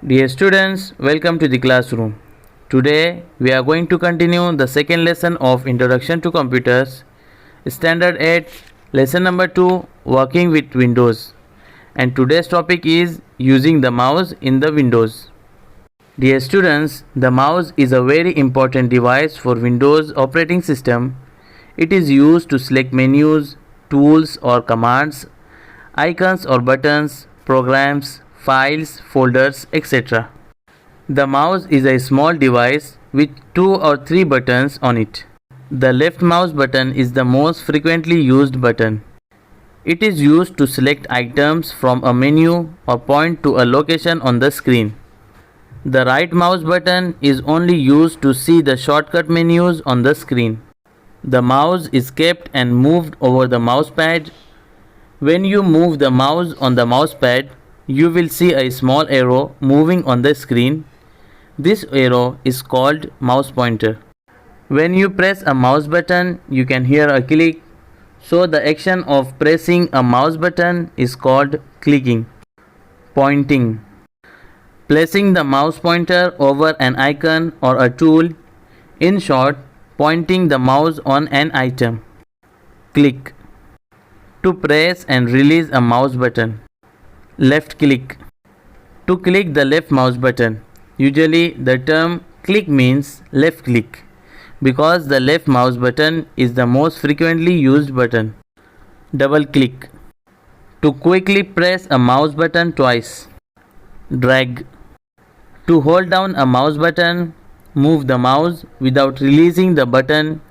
Dear students, welcome to the classroom. Today we are going to continue the second lesson of Introduction to Computers, Standard 8, lesson number 2, Working with Windows. And today's topic is using the mouse in the Windows. Dear students, the mouse is a very important device for Windows operating system. It is used to select menus, tools or commands, icons or buttons, programs, files, folders, etc. The mouse is a small device with 2 or 3 buttons on it. The left mouse button is the most frequently used button. It is used to select items from a menu or point to a location on the screen. The right mouse button is only used to see the shortcut menus on the screen. The mouse is kept and moved over the mousepad. When you move the mouse on the mousepad, you will see a small arrow moving on the screen. This arrow is called mouse pointer. When you press a mouse button, you can hear a click. So the action of pressing a mouse button is called clicking. Pointing. Placing the mouse pointer over an icon or a tool. In short, pointing the mouse on an item. Click. To press and release a mouse button. Left click. To click the left mouse button. Usually the term click means left click because the left mouse button is the most frequently used button. Double click. To quickly press a mouse button twice. Drag. To hold down a mouse button, move the mouse without releasing the button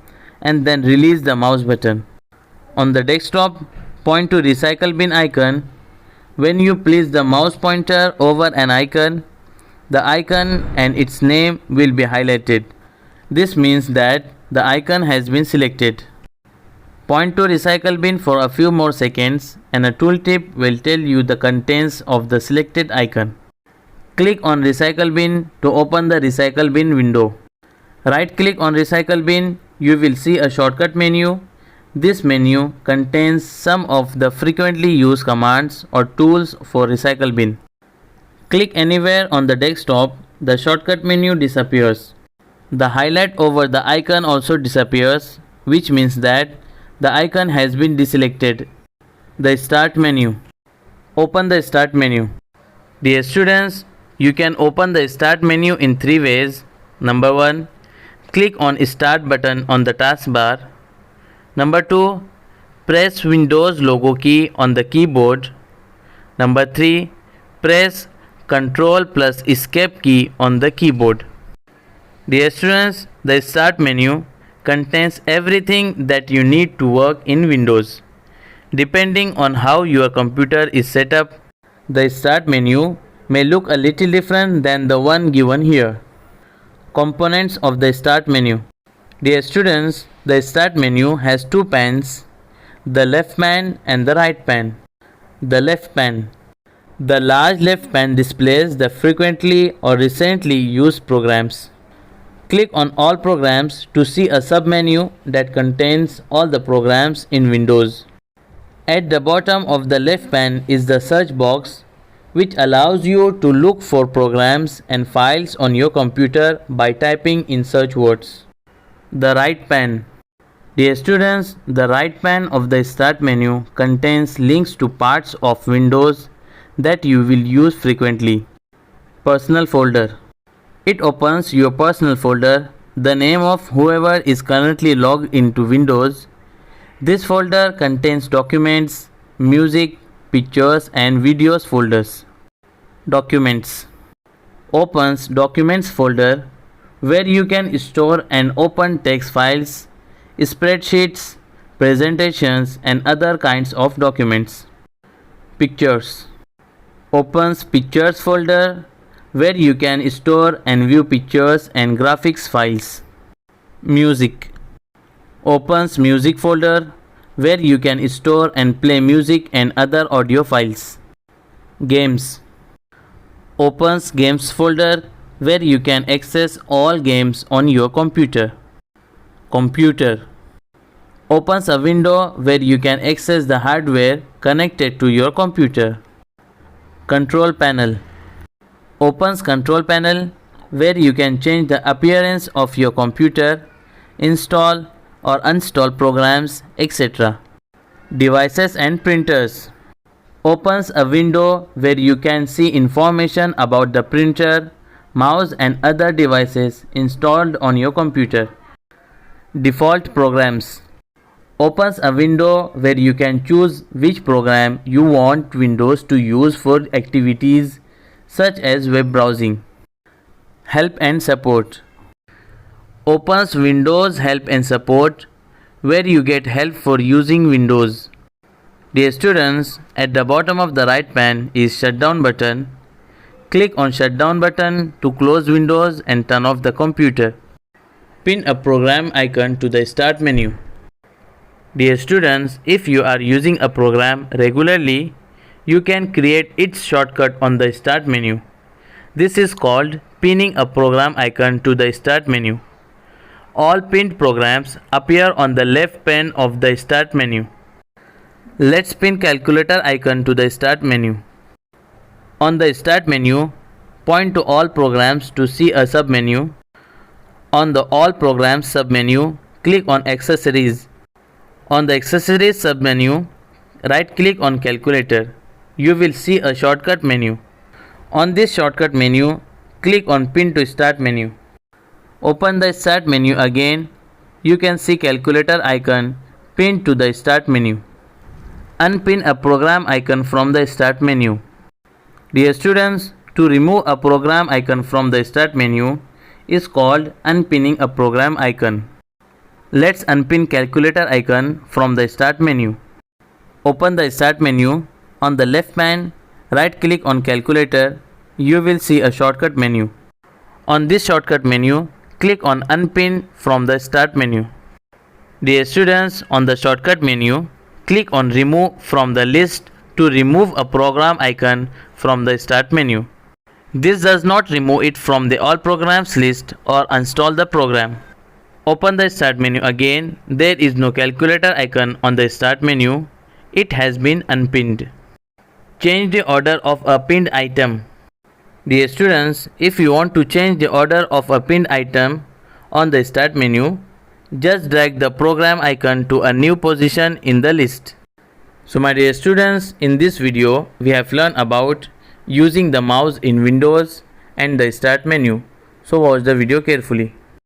and then release the mouse button. On the desktop, point to recycle bin icon. When you place the mouse pointer over an icon, the icon and its name will be highlighted. This means that the icon has been selected. Point to recycle bin for a few more seconds and a tooltip will tell you the contents of the selected icon. Click on recycle bin to open the recycle bin window. Right click on recycle bin, you will see a shortcut menu. This menu contains some of the frequently used commands or tools for recycle bin. Click anywhere on the desktop, the shortcut menu disappears. The highlight over the icon also disappears, which means that the icon has been deselected. The Start menu. Open the Start menu. Dear students, you can open the Start menu in 3 ways. Number 1. Click on Start button on the taskbar. Number 2. Press Windows logo key on the keyboard. Number 3. Press Ctrl plus Escape key on the keyboard. Dear students, the Start menu contains everything that you need to work in Windows. Depending on how your computer is set up, the Start menu may look a little different than the one given here. Components of the Start menu. Dear students, the Start menu has 2 pans, the left pan and the right pan. The left pan. The large left pan displays the frequently or recently used programs. Click on All Programs to see a submenu that contains all the programs in Windows. At the bottom of the left pan is the search box, which allows you to look for programs and files on your computer by typing in search words. The right pan. Dear students, the right pan of the Start menu contains links to parts of Windows that you will use frequently. Personal folder. It opens your personal folder, the name of whoever is currently logged into Windows. This folder contains documents, music, pictures and videos folders. Documents. Opens Documents folder where you can store and open text files, spreadsheets, presentations and other kinds of documents. Pictures. Opens Pictures folder where you can store and view pictures and graphics files. Music. Opens Music folder where you can store and play music and other audio files. Games. Opens Games folder where you can access all games on your computer. Computer. Opens a window where you can access the hardware connected to your computer. Control panel. Opens control panel where you can change the appearance of your computer, install or uninstall programs, etc. Devices and printers. Opens a window where you can see information about the printer, mouse and other devices installed on your computer. Default programs. Opens a window where you can choose which program you want Windows to use for activities such as web browsing. Help and support. Opens Windows Help and Support where you get help for using Windows. Dear students, at the bottom of the right pane is Shutdown button. Click on Shutdown button to close Windows and turn off the computer. Pin a program icon to the Start menu. Dear students, if you are using a program regularly, you can create its shortcut on the Start menu. This is called pinning a program icon to the Start menu. All pinned programs appear on the left pane of the Start menu. Let's pin calculator icon to the Start menu. On the Start menu, point to all programs to see a submenu. On the All Programs submenu, click on Accessories. On the Accessories submenu, right-click on Calculator. You will see a shortcut menu. On this shortcut menu, click on Pin to Start menu. Open the Start menu again. You can see Calculator icon pinned to the Start menu. Unpin a program icon from the Start menu. Dear students, to remove a program icon from the Start menu is called unpinning a program icon. Let's unpin Calculator icon from the Start menu. Open the Start menu. On the left pane, right click on Calculator. You will see a shortcut menu. On this shortcut menu, click on Unpin from the Start menu. Dear students, on the shortcut menu, click on Remove from the list to remove a program icon from the Start menu. This does not remove it from the All Programs list or uninstall the program. Open the Start menu again. There is no calculator icon on the Start menu. It has been unpinned. Change the order of a pinned item. Dear students, if you want to change the order of a pinned item on the Start menu, just drag the program icon to a new position in the list. So my dear students, in this video we have learned about using the mouse in Windows and the Start menu. So watch the video carefully.